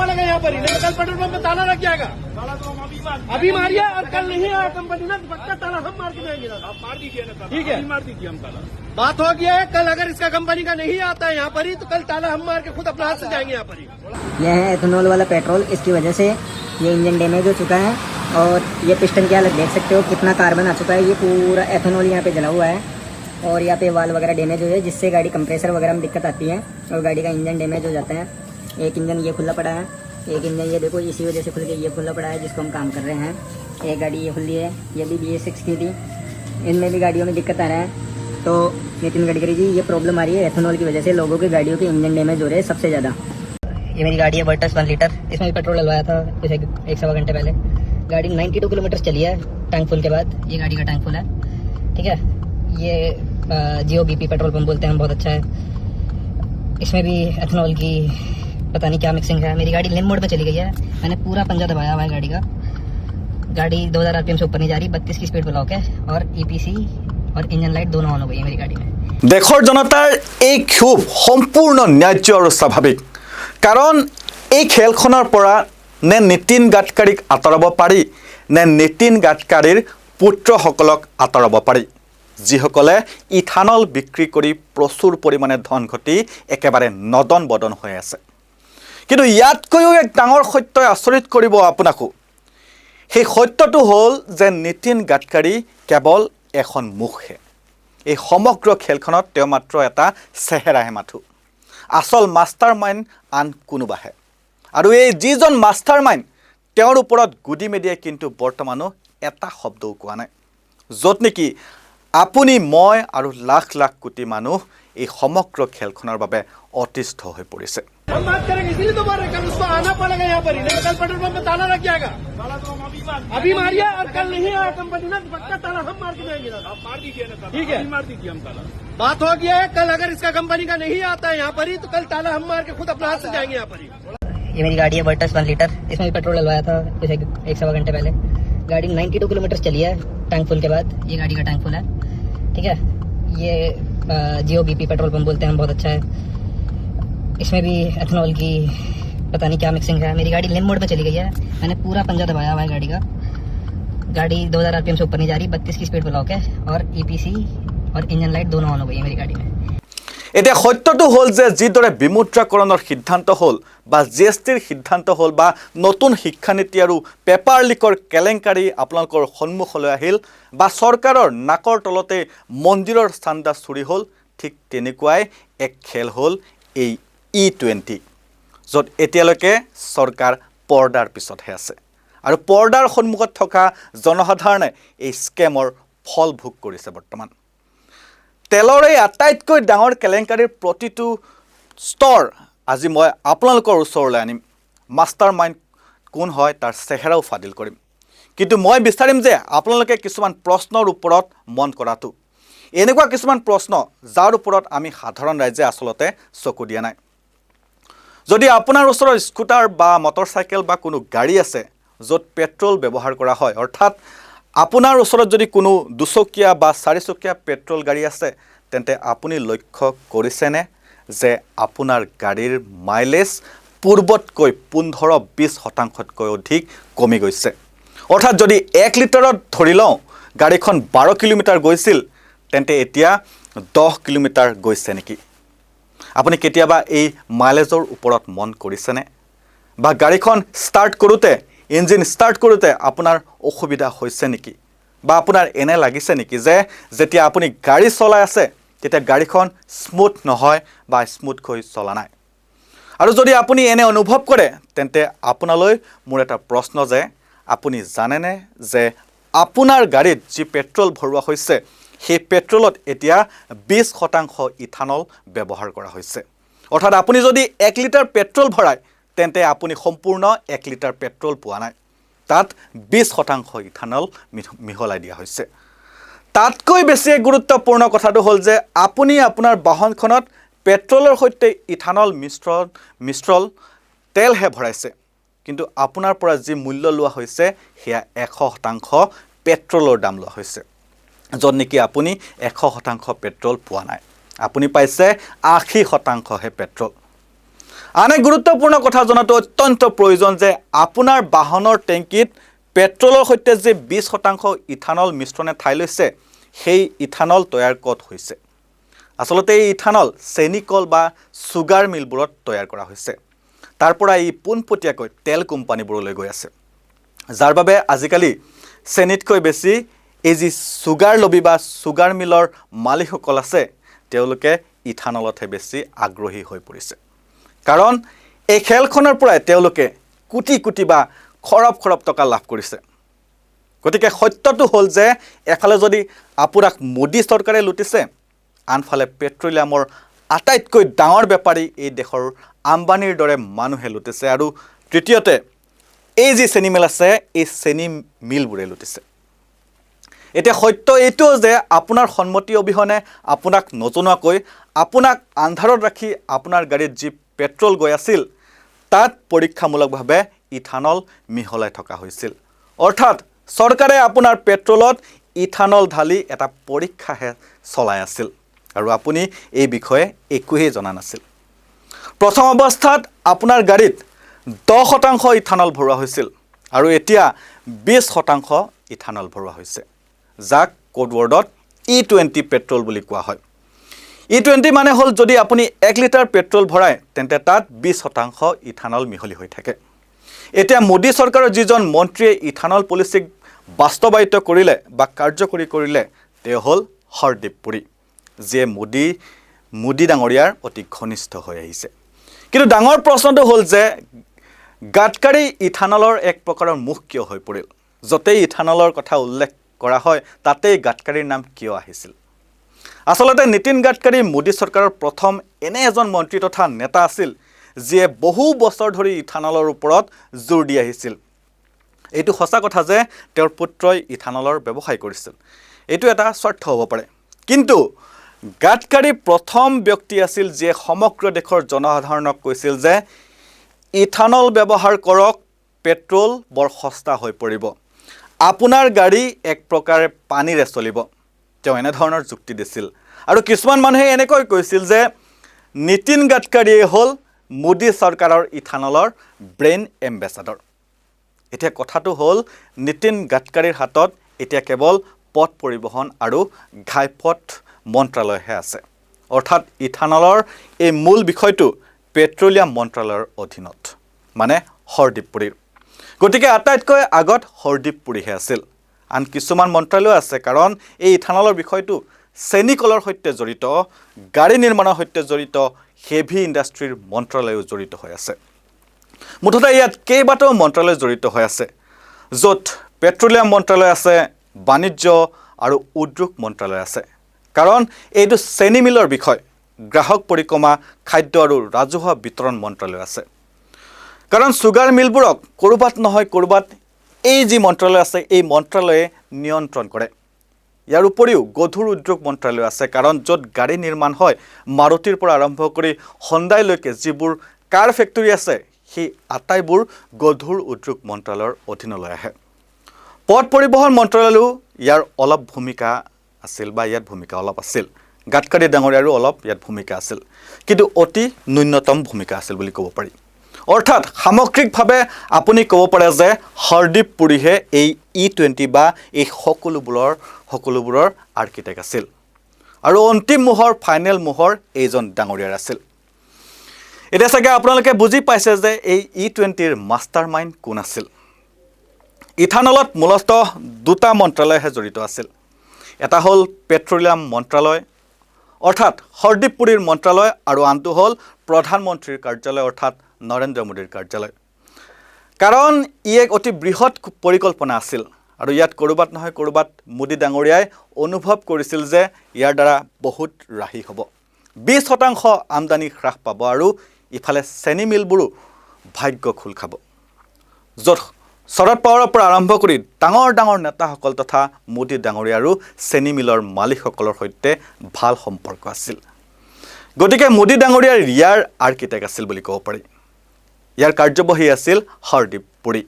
पड़ेगा यहाँ पर ही, नहीं कल पेट्रोल पंप में ताला लग जाएगा। अभी मारिए और कल नहीं आया कंपनी ना, पक्का ताला हम मार के जाएंगे। आप मार दीजिए ना, ठीक है, मार दीजिए हम ताला। बात हो गया है, कल अगर इसका कंपनी का नहीं आता है यहाँ पर ही, तो कल ताला हम मार के खुद अपने हाथ से जाएंगे यहाँ पर ही। यह है एथेनॉल वाला पेट्रोल, इसकी वजह से ये इंजन डैमेज हो चुका है। और ये पिस्टन की हालत देख सकते हो, कितना कार्बन आ चुका है। ये पूरा एथेनॉल यहाँ पे जला हुआ है और यहाँ पे वाल वगैरह डैमेज हुए हैं, जिससे गाड़ी कंप्रेसर वगैरह में दिक्कत आती है और गाड़ी का इंजन डैमेज हो जाता है। एक इंजन ये खुला पड़ा है, एक इंजन ये देखो इसी वजह से खुल के ये खुला पड़ा है, जिसको हम काम कर रहे हैं। एक गाड़ी ये खुली है, ये भी BS6 की थी। इनमें भी गाड़ियों में दिक्कत आ रहा है। तो नितिन गडकरी जी, ये प्रॉब्लम आ रही है एथेनॉल की वजह से, लोगों की गाड़ियों के इंजन डैमेज हो रहे हैं सबसे ज़्यादा। ये मेरी गाड़ी है वर्टस 1 लीटर, इसमें भी पेट्रोल डलवाया था कुछ एक सवा घंटे पहले। गाड़ी 92 किलोमीटर चली है टैंक फुल के बाद। ये गाड़ी का टैंक फुल है, ठीक है। ये जियो BP पेट्रोल पंप बोलते हैं, बहुत अच्छा है। इसमें भी एथेनॉल की पता नहीं क्या मिक्सिंग है। मेरी गाड़ी लेन मोड में चली गई है, मैंने पूरा पंजा दबाया हुआ है गाड़ी का। गाड़ी 2000 RPM से ऊपर नहीं जा रही, 32 की स्पीड ब्लॉक है और EPC और इंजन लाइट दोनों ऑन हो गई है मेरी गाड़ी में। देशर जनतार এই ক্ষোভ সম্পূৰ্ণ ন্যায্য আৰু স্বাভাৱিক, কাৰণ এই খেলখনৰ পৰা নে নীতিন গাডকাৰীক আঁতৰাব পাৰি নে নীতিন গাডকাৰীৰ পুত্ৰসকলক আঁতৰাব পাৰি, যিসকলে ইথানল বিক্ৰী কৰি প্ৰচুৰ পৰিমাণে ধন ঘটি একেবাৰে নদন বদন হৈ আছে। কিন্তু ইয়াতকৈও এক ডাঙৰ সত্যই আচৰিত কৰিব আপোনাকো। সেই সত্যটো হ'ল যে নীতিন গাডকাৰী কেৱল এখন মুখহে। এই সমগ্ৰ খেলখনত তেওঁ মাত্ৰ এটা চেহেৰাহে মাথো, আচল মাষ্টাৰ মাইণ্ড আন কোনোবাহে। আৰু এই যিজন মাষ্টাৰ মাইণ্ড, তেওঁৰ ওপৰত গুদি মেডিয়াই কিন্তু বৰ্তমানো এটা শব্দও কোৱা নাই। য'ত নেকি আপুনি মই আৰু লাখ লাখ কোটি মানুহ এই সমগ্ৰ খেলখনৰ বাবে অতিষ্ঠ হৈ পৰিছে। हम बात करेंगे, इसीलिए तो बोल रहे कल उसको आना पड़ेगा यहाँ पर ही, नहीं कल पेट्रोल पंप में ताला लग जाएगा। अभी मारिए और कल नहीं आया कंपनी ना, पक्का ताला हम मार के जाएंगे। आप मार दीजिए ना, ठीक है, मार दीजिए हम ताला। बात हो गया है, कल अगर इसका कंपनी का नहीं आता है यहाँ पर ही, तो कल ताला हम मार के खुद अपने हाथ से जाएंगे यहाँ पर ही। ये मेरी गाड़ी है वर्टस 1 लीटर, इसमें भी पेट्रोल डलवाया था कुछ एक सवा घंटे पहले। गाड़ी 92 किलोमीटर चली है टैंक फुल के बाद। ये गाड़ी का टैंक फुल है, ठीक है। ये जियो BP पेट्रोल पंप बोलते हैं, बहुत अच्छा है। इसमें भी एथेनॉल की पता नहीं क्या मिक्सिंग है। मेरी गाड़ी लेन मोड में चली गई है, मैंने पूरा पंजा दबाया हुआ है गाड़ी का। गाड़ी 2000 RPM से ऊपर नहीं जा रही, 32 की स्पीड ब्लॉक है और EPC और इंजन लाइट दोनों ऑन हो गई है मेरी गाड़ी में। এতিয়া সত্যটো হ'ল যে যিদৰে বিমুদ্ৰাকৰণৰ সিদ্ধান্ত হ'ল বা GSTৰ সিদ্ধান্ত হ'ল বা নতুন শিক্ষানীতি আৰু পেপাৰ লিকৰ কেলেংকাৰী আপোনালোকৰ সন্মুখলৈ আহিল বা চৰকাৰৰ নাকৰ তলতে মন্দিৰৰ চান্দা চুৰি হ'ল, ঠিক তেনেকুৱাই এক খেল হ'ল এই E20, য'ত এতিয়ালৈকে চৰকাৰ পৰ্দাৰ পিছতহে আছে আৰু পৰ্দাৰ সন্মুখত থকা জনসাধাৰণে এই স্কেমৰ ফল ভোগ কৰিছে। বৰ্তমান তেলৰ এই আটাইতকৈ ডাঙৰ কেলেংকাৰীৰ প্ৰতিটো স্তৰ আজি মই আপোনালোকৰ ওচৰলৈ আনিম। মাষ্টাৰ মাইণ্ড কোন হয় তাৰ চেহেৰাও ফাদিল কৰিম। কিন্তু মই বিচাৰিম যে আপোনালোকে কিছুমান প্ৰশ্নৰ ওপৰত মন কৰাটো, এনেকুৱা কিছুমান প্ৰশ্ন যাৰ ওপৰত আমি সাধাৰণ ৰাইজে আচলতে চকু দিয়া নাই। যদি আপোনাৰ ওচৰত স্কুটাৰ বা মটৰচাইকেল বা কোনো গাড়ী আছে য'ত পেট্ৰল ব্যৱহাৰ কৰা হয়, অৰ্থাৎ আপোনাৰ ওচৰত যদি কোনো দুচকীয়া বা চাৰিচকীয়া পেট্ৰল গাড়ী আছে, তেন্তে আপুনি লক্ষ্য কৰিছেনে যে আপোনাৰ গাড়ীৰ মাইলেজ পূৰ্বতকৈ 15-20% অধিক কমি গৈছে। অৰ্থাৎ যদি 1 লিটাৰত ধৰি লওঁ গাড়ীখন 12 কিলোমিটাৰ গৈছিল, তেন্তে এতিয়া 10 কিলোমিটাৰ গৈছে নেকি? আপুনি কেতিয়াবা এই মাইলেজৰ ওপৰত মন কৰিছেনে? বা গাড়ীখন ষ্টাৰ্ট কৰোঁতে, ইঞ্জিন ষ্টাৰ্ট কৰোঁতে আপোনাৰ অসুবিধা হৈছে নেকি? বা আপোনাৰ এনে লাগিছে নেকি যে যেতিয়া আপুনি গাড়ী চলাই আছে তেতিয়া গাড়ীখন স্মুথ নহয় বা স্মুথকৈ চলা নাই? আৰু যদি আপুনি এনে অনুভৱ কৰে, তেন্তে আপোনালৈ মোৰ এটা প্ৰশ্ন যে আপুনি জানেনে যে আপোনাৰ গাড়ীত যি পেট্ৰল ভৰোৱা হৈছে সেই পেট্ৰলত এতিয়া 20% ইথানল ব্যৱহাৰ কৰা হৈছে। অৰ্থাৎ আপুনি যদি 1 লিটাৰ পেট্ৰল ভৰায়, তেন্তে আপুনি সম্পূৰ্ণ 1 লিটাৰ পেট্ৰল পোৱা নাই, তাত 20% ইথানল মিহলাই দিয়া হৈছে। তাতকৈ বেছি গুৰুত্বপূৰ্ণ কথাটো হ'ল যে আপুনি আপোনাৰ বাহনখনত পেট্ৰলৰ সৈতে ইথানল মিশ্ৰল তেলহে ভৰাইছে, কিন্তু আপোনাৰ পৰা যি মূল্য লোৱা হৈছে সেয়া 100% পেট্ৰলৰ দাম লোৱা হৈছে, য'ত নেকি আপুনি 100% পেট্ৰল পোৱা নাই, আপুনি পাইছে 80%হে পেট্ৰল। আন এক গুৰুত্বপূৰ্ণ কথা জনাটো অত্যন্ত প্ৰয়োজন যে আপোনাৰ বাহনৰ টেংকিত পেট্ৰলৰ সৈতে যে 20% ইথানল মিশ্ৰণে ঠাই লৈছে সেই ইথানল তৈয়াৰ ক'ত হৈছে আচলতে এই ইথানল চেনিকল বা সুগাৰ মিলবোৰত তৈয়াৰ কৰা হৈছে তাৰ পৰা এই পোনপটীয়াকৈ তেল কোম্পানীবোৰলৈ গৈ আছে যাৰ বাবে আজিকালি চেনিতকৈ বেছি এই যি সুগাৰ লবি বা সুগাৰ মিলৰ মালিকসকল আছে তেওঁলোকে ইথানলতহে বেছি আগ্ৰহী হৈ পৰিছে কাৰণ এই খেলখনৰ পৰাই তেওঁলোকে কোটি কোটি বা খৰব খৰব টকা লাভ কৰিছে গতিকে সত্যটো হ'ল যে এফালে যদি আপোনাক মোদী চৰকাৰে লুটিছে আনফালে পেট্ৰলিয়ামৰ আটাইতকৈ ডাঙৰ বেপাৰী এই দেশৰ আম্বানীৰ দৰে মানুহে লুটিছে আৰু তৃতীয়তে এই যি চেনি মিল আছে এই চেনি মিলবোৰে লুটিছে এতিয়া সত্য এইটো যে আপোনাৰ সন্মতি অবিহনে আপোনাক নজনোৱাকৈ আপোনাক আন্ধাৰত ৰাখি আপোনাৰ গাড়ীত যি পেট্ৰল গৈ আছিল তাত পৰীক্ষামূলকভাৱে ইথানল মিহলাই থকা হৈছিল অৰ্থাৎ চৰকাৰে আপোনাৰ পেট্ৰলত ইথানল ঢালি এটা পৰীক্ষাহে চলাই আছিল আৰু আপুনি এই বিষয়ে একোৱেই জনা নাছিল প্ৰথম অৱস্থাত আপোনাৰ গাড়ীত 10% ইথানল ভৰোৱা হৈছিল আৰু এতিয়া 20% ইথানল ভৰোৱা হৈছে যাক কোড ৱৰ্ডত E20 পেট্ৰল বুলি কোৱা হয় E20 মানে হ'ল যদি আপুনি 1 লিটাৰ পেট্ৰল ভৰায় তেন্তে তাত 20% ইথানল মিহলি হৈ থাকে এতিয়া মোদী চৰকাৰৰ যিজন মন্ত্ৰীয়ে ইথানল পলিচিক বাস্তৱায়িত কৰিলে বা কাৰ্যকৰী কৰিলে তেওঁ হ'ল হৰদীপ পুৰী যিয়ে মোদী ডাঙৰীয়াৰ অতি ঘনিষ্ঠ হৈ আহিছে কিন্তু ডাঙৰ প্ৰশ্নটো হ'ল যে গাডকাৰী ইথানলৰ এক প্ৰকাৰৰ মুখ কিয় হৈ পৰিল যতেই ইথানলৰ কথা উল্লেখ কৰা হয় তাতেই গাডকাৰীৰ নাম কিয় আহিছিল আচলতে নীতিন গাডকাৰী মোদী চৰকাৰৰ প্ৰথম এনে এজন মন্ত্ৰী তথা নেতা আছিল যিয়ে বহু বছৰ ধৰি ইথানলৰ ওপৰত জোৰ দি আহিছিল এইটো সঁচা কথা যে তেওঁৰ পুত্ৰই ইথানলৰ ব্যৱসায় কৰিছিল এইটো এটা স্বাৰ্থ হ'ব পাৰে কিন্তু গাডকাৰী প্ৰথম ব্যক্তি আছিল যিয়ে সমগ্ৰ দেশৰ জনসাধাৰণক কৈছিল যে ইথানল ব্যৱহাৰ কৰক পেট্ৰল বৰ সস্তা হৈ পৰিব আপোনাৰ গাড়ী এক প্ৰকাৰে পানীৰে চলিব তেওঁ এনে ধৰণৰ যুক্তি দিছিল আৰু কিছুমান মানুহে এনেকৈ কৈছিল যে নীতিন গাডকাৰীয়ে হ'ল মোদী চৰকাৰৰ ইথানলৰ ব্ৰেইন এম্বেছাডৰ এতিয়া কথাটো হ'ল নীতিন গাডকাৰীৰ হাতত এতিয়া কেৱল পথ পৰিবহণ আৰু ঘাইপথ মন্ত্ৰালয়হে আছে অৰ্থাৎ ইথানলৰ এই মূল বিষয়টো পেট্ৰলিয়াম মন্ত্ৰালয়ৰ অধীনত মানে হৰদীপ পুৰীৰ গতিকে আটাইতকৈ আগত হৰদীপ পুৰীহে আছিল আন কিছুমান মন্ত্ৰালয় আছে কাৰণ এই ইথানলৰ বিষয়টো চেনিকলৰ সৈতে জড়িত গাড়ী নিৰ্মাণৰ সৈতে জড়িত হেভি ইণ্ডাষ্ট্ৰীৰ মন্ত্ৰালয়ো জড়িত হৈ আছে মুঠতে ইয়াত কেইবাটাও মন্ত্ৰালয় জড়িত হৈ আছে য'ত পেট্ৰলিয়াম মন্ত্ৰালয় আছে বাণিজ্য আৰু উদ্যোগ মন্ত্ৰালয় আছে কাৰণ এইটো চেনি মিলৰ বিষয় গ্ৰাহক পৰিক্ৰমা খাদ্য আৰু ৰাজহুৱা বিতৰণ মন্ত্ৰালয় আছে কাৰণ সুগাৰ মিলবোৰক কৰবাত নহয় কৰবাত এই যি মন্ত্ৰালয় আছে এই মন্ত্ৰালয়ে নিয়ন্ত্ৰণ কৰে ইয়াৰ উপৰিও গধুৰ উদ্যোগ মন্ত্ৰালয় আছে কাৰণ য'ত গাড়ী নিৰ্মাণ হয় মাৰুতিৰ পৰা আৰম্ভ কৰি হণ্ডাইলৈকে যিবোৰ কাৰ ফেক্টৰী আছে সেই আটাইবোৰ গধুৰ উদ্যোগ মন্ত্ৰালয়ৰ অধীনলৈ আহে পথ পৰিবহণ মন্ত্ৰালয়ও ইয়াৰ অলপ ভূমিকা আছিল বা ইয়াত ভূমিকা অলপ আছিল গাডকাৰী ডাঙৰীয়াৰো অলপ ইয়াত ভূমিকা আছিল কিন্তু অতি ন্যূনতম ভূমিকা আছিল বুলি ক'ব পাৰি অৰ্থাৎ সামগ্ৰিকভাৱে আপুনি ক'ব পাৰে যে হৰদীপ পুৰীহে এই E20 বা এই সকলোবোৰৰ আৰ্কিটেক্ট আছিল আৰু অন্তিম মোহৰ ফাইনেল মোহৰ এইজন ডাঙৰীয়াৰ আছিল এতিয়া চাগে আপোনালোকে বুজি পাইছে যে এই E20ৰ মাষ্টাৰ মাইণ্ড কোন আছিল ইথানলত মূলতঃ দুটা মন্ত্ৰালয়হে জড়িত আছিল এটা হ'ল পেট্ৰলিয়াম মন্ত্ৰালয় অৰ্থাৎ হৰদীপ পুৰীৰ মন্ত্ৰালয় আৰু আনটো হ'ল প্ৰধানমন্ত্ৰীৰ কাৰ্যালয় অৰ্থাৎ নৰেন্দ্ৰ মোদীৰ কাৰ্যালয় কাৰণ ই এক অতি বৃহৎ পৰিকল্পনা আছিল আৰু ইয়াত কৰবাত নহয় কৰবাত মোদী ডাঙৰীয়াই অনুভৱ কৰিছিল যে ইয়াৰ দ্বাৰা বহুত ৰাহি হ'ব 20% আমদানি হ্ৰাস পাব আৰু ইফালে চেনি মিলবোৰো ভাগ্য খোল খাব য'ত শৰদ পাৱাৰৰ পৰা আৰম্ভ কৰি ডাঙৰ ডাঙৰ নেতাসকল তথা মোদী ডাঙৰীয়া আৰু চেনি মিলৰ মালিকসকলৰ সৈতে ভাল সম্পৰ্ক আছিল গতিকে মোদী ডাঙৰীয়াৰ ইয়াৰ আৰ্কিটেক্ট আছিল বুলি ক'ব পাৰি ইয়াৰ কাৰ্যবাহী আছিল হৰদীপ পুৰী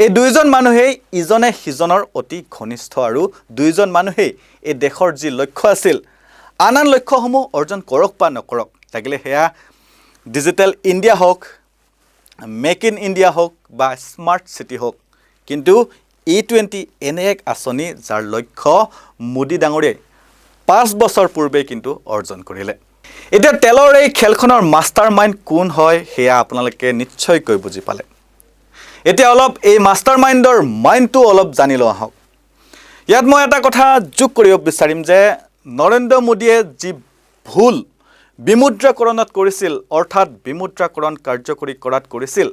এই দুইজন মানুহেই ইজনে সিজনৰ অতি ঘনিষ্ঠ আৰু দুইজন মানুহেই এই দেশৰ যি লক্ষ্য আছিল আন লক্ষ্যসমূহ অৰ্জন কৰক বা নকৰক লাগিলে সেয়া ডিজিটেল ইণ্ডিয়া হওক, মেক ইন ইণ্ডিয়া হওক বা স্মাৰ্ট চিটি হওক, কিন্তু E20 এনে এক আঁচনি যাৰ লক্ষ্য মোদী ডাঙৰীয়াই 5 বছৰ পূৰ্বে কিন্তু অৰ্জন কৰিলে। এতিয়া তেলৰ এই খেলখনৰ মাষ্টাৰ মাইণ্ড কোন হয় সেয়া আপোনালোকে নিশ্চয়কৈ বুজি পালে। এতিয়া অলপ এই মাষ্টাৰ মাইণ্ডৰ মাইণ্ডটো অলপ জানি লওঁ আহক। ইয়াত মই এটা কথা যোগ কৰিব বিচাৰিম যে নৰেন্দ্ৰ মোদীয়ে যি ভুল বিমুদ্ৰাকৰণত কৰিছিল, অৰ্থাৎ বিমুদ্ৰাকৰণ কাৰ্যকৰী কৰাত কৰিছিল,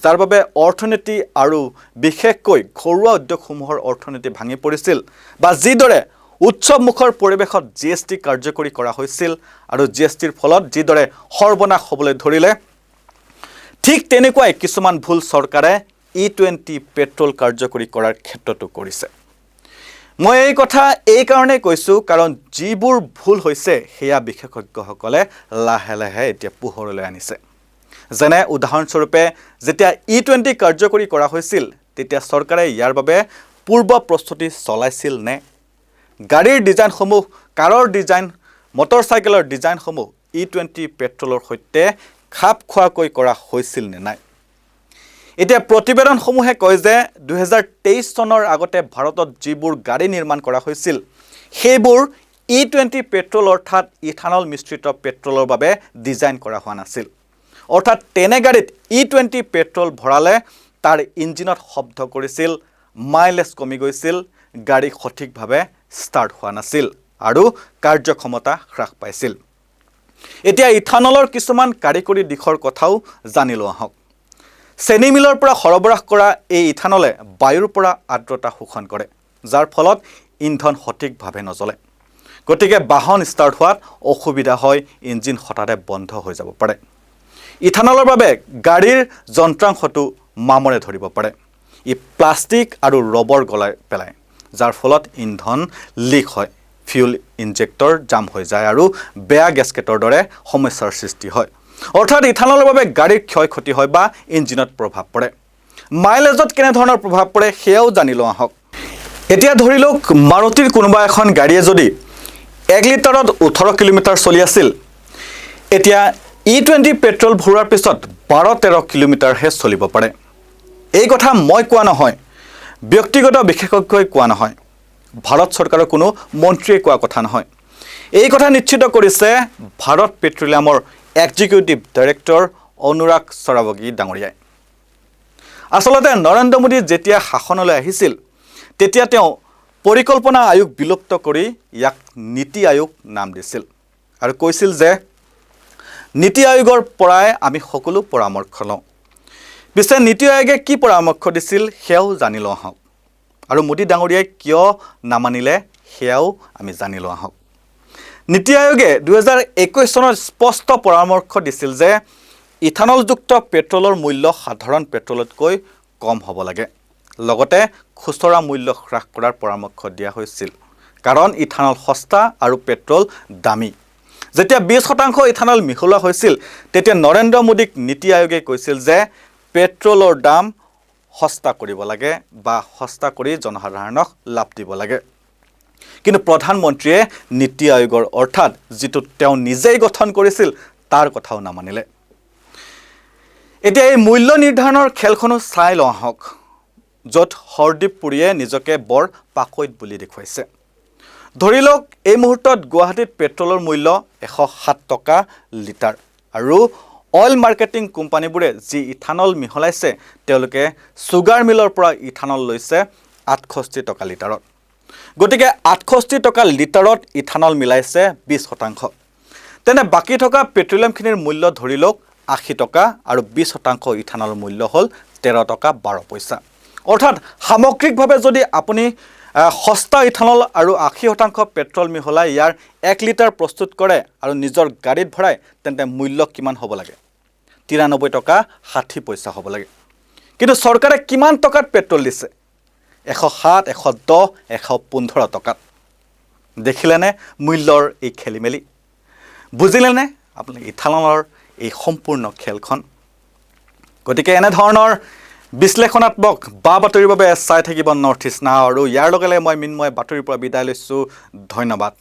যাৰ বাবে অৰ্থনীতি আৰু বিশেষকৈ ঘৰুৱা উদ্যোগসমূহৰ অৰ্থনীতি ভাঙি পৰিছিল, বা যিদৰে উৎসৱমুখৰ পৰিৱেশত GST কাৰ্যকৰী কৰা হৈছিল আৰু GSTৰ ফলত যিদৰে সৰ্বনাশ হ'বলৈ ধৰিলে, ঠিক তেনেকুৱাই কিছুমান ভুল চৰকাৰে E20 পেট্ৰল কাৰ্যকৰী কৰাৰ ক্ষেত্ৰতো কৰিছে। মই এই কথা এই কাৰণেই কৈছোঁ কাৰণ যিবোৰ ভুল হৈছে সেয়া বিশেষজ্ঞসকলে লাহে লাহে এতিয়া পোহৰলৈ আনিছে। যেনে উদাহৰণস্বৰূপে যেতিয়া E20 কাৰ্যকৰী কৰা হৈছিল তেতিয়া চৰকাৰে ইয়াৰ বাবে পূৰ্ব প্ৰস্তুতি চলাইছিল নে? গাড়ীৰ ডিজাইনসমূহ, কাৰৰ ডিজাইন, মটৰচাইকেলৰ ডিজাইনসমূহ E20 পেট্ৰলৰ সৈতে খাপ খোৱাকৈ কৰা হৈছিল নে নাই? এতিয়া প্ৰতিবেদনসমূহে কয় যে 2023 চনৰ আগতে ভাৰতত যিবোৰ গাড়ী নিৰ্মাণ কৰা হৈছিল সেইবোৰ E20 পেট্ৰল অৰ্থাৎ ইথানল মিশ্ৰিত পেট্ৰলৰ বাবে ডিজাইন কৰা হোৱা নাছিল। অৰ্থাৎ তেনে গাড়ীত E20 পেট্ৰল ভৰালে তাৰ ইঞ্জিনত শব্দ কৰিছিল, মাইলেজ কমি গৈছিল, গাড়ী সঠিকভাৱে ষ্টাৰ্ট হোৱা নাছিল আৰু কাৰ্যক্ষমতা হ্ৰাস পাইছিল। এতিয়া ইথানলৰ কিছুমান কাৰিকৰী দিশৰ কথাও জানি লোৱা হওক। চেনি মিলৰ পৰা সৰবৰাহ কৰা এই ইথানলে বায়ুৰ পৰা আৰ্দ্ৰতা শোষণ কৰে, যাৰ ফলত ইন্ধন সঠিকভাৱে নজ্বলে। গতিকে বাহন ষ্টাৰ্ট হোৱাত অসুবিধা হয়, ইঞ্জিন হঠাতে বন্ধ হৈ যাব পাৰে। ইথানলৰ বাবে গাড়ীৰ যন্ত্ৰাংশটো মামৰে ধৰিব পাৰে। ই প্লাষ্টিক আৰু ৰবৰ গলাই পেলায়, যাৰ ফলত ইন্ধন লিক হয়, ফিউল ইনজেক্টৰ জাম হৈ যায় আৰু বেয়া গেছকেটৰ দৰে সমস্যাৰ সৃষ্টি হয়। অৰ্থাৎ ইথানলৰ বাবে গাড়ীৰ ক্ষয় ক্ষতি হয় বা ইঞ্জিনত প্ৰভাৱ পৰে। মাইলেজত কেনেধৰণৰ প্ৰভাৱ পৰে সেয়াও জানি লোৱা হওক। এতিয়া ধৰি লওক মাৰুতিৰ কোনোবা এখন গাড়ীয়ে যদি 1 লিটাৰত 18 কিলোমিটাৰ চলি আছিল, এতিয়া E20 পেট্ৰল ভৰোৱাৰ পিছত 12-13 কিলোমিটাৰহে চলিব পাৰে। এই কথা মই কোৱা নহয়, ব্যক্তিগত বিশেষজ্ঞই কোৱা নহয়, ভাৰত চৰকাৰৰ কোনো মন্ত্ৰীয়ে কোৱা কথা নহয়। এই কথা নিশ্চিত কৰিছে ভাৰত পেট্ৰলিয়ামৰ এক্সিকিউটিভ ডাইৰেক্টৰ অনুৰাগ সৰাৱগী ডাঙৰীয়াই। আচলতে নৰেন্দ্ৰ মোদী যেতিয়া শাসনলৈ আহিছিল তেতিয়া তেওঁ পৰিকল্পনা আয়োগ বিলুপ্ত কৰি ইয়াক নীতি আয়োগ নাম দিছিল আৰু কৈছিল যে নীতি আয়োগৰ পৰাই আমি সকলো পৰামৰ্শ লওঁ। পিছে নীতি আয়োগে কি পৰামৰ্শ দিছিল সেয়াও জানি লোৱা হওক, আৰু মোদী ডাঙৰীয়াই কিয় নামানিলে সেয়াও আমি জানি লোৱা হওক। নীতি আয়োগে 2021 চনত স্পষ্ট পৰামৰ্শ দিছিল যে ইথানলযুক্ত পেট্ৰলৰ মূল্য সাধাৰণ পেট্ৰলতকৈ কম হ'ব লাগে। লগতে খুচৰা মূল্য হ্ৰাস কৰাৰ পৰামৰ্শ দিয়া হৈছিল, কাৰণ ইথানল সস্তা আৰু পেট্ৰল দামী। যেতিয়া 20% ইথানল মিহলোৱা হৈছিল তেতিয়া নৰেন্দ্ৰ মোদীক নীতি আয়োগে কৈছিল যে পেট্ৰলৰ দাম সস্তা কৰিব লাগে বা সস্তা কৰি জনসাধাৰণক লাভ দিব লাগে। কিন্তু প্ৰধানমন্ত্ৰীয়ে নীতি আয়োগৰ অৰ্থাৎ যিটো তেওঁ নিজেই গঠন কৰিছিল তাৰ কথাও নামানিলে। এতিয়া এই মূল্য নিৰ্ধাৰণৰ খেলখনো চাই লোৱা হওক, য'ত হৰদীপ পুৰীয়ে নিজকে বৰ পাকৈত বুলি দেখুৱাইছে। ধৰি লওক এই মুহূৰ্তত গুৱাহাটীত পেট্ৰলৰ মূল্য 107 টকা লিটাৰ, আৰু অইল মাৰ্কেটিং কোম্পানীবোৰে যি ইথানল মিহলাইছে তেওঁলোকে চুগাৰ মিলৰ পৰা ইথানল লৈছে 68 টকা লিটাৰত। গতিকে 68 টকা লিটাৰত ইথানল মিলাইছে 20%। তেনে বাকী থকা পেট্ৰলিয়ামখিনিৰ মূল্য ধৰি লওক 80 টকা আৰু 20% ইথানলৰ মূল্য হ'ল 13 টকা 12 পইচা। অৰ্থাৎ সামগ্ৰিকভাৱে যদি আপুনি সস্তা ইথানল আৰু 80% পেট্ৰল মিহলাই ইয়াৰ 1 লিটাৰ প্ৰস্তুত কৰে আৰু নিজৰ গাড়ীত ভৰাই, তেন্তে মূল্য কিমান হ'ব লাগে? 93 টকা 60 পইচা হ'ব লাগে। কিন্তু চৰকাৰে কিমান টকাত পেট্ৰল দিছে? 107, 110, 115 টকাত। দেখিলেনে মূল্যৰ এই খেলিমেলি? বুজিলেনে আপুনি ইথানলৰ এই সম্পূৰ্ণ খেলখন? গতিকে এনেধৰণৰ বিশ্লেষণাত্মক বা বাতৰিৰ বাবে চাই থাকিব নৰ্থ ইষ্ট নাও, আৰু ইয়াৰ লগে লগে মই মিন্ময় বাতৰিৰ পৰা বিদায় লৈছোঁ। ধন্যবাদ।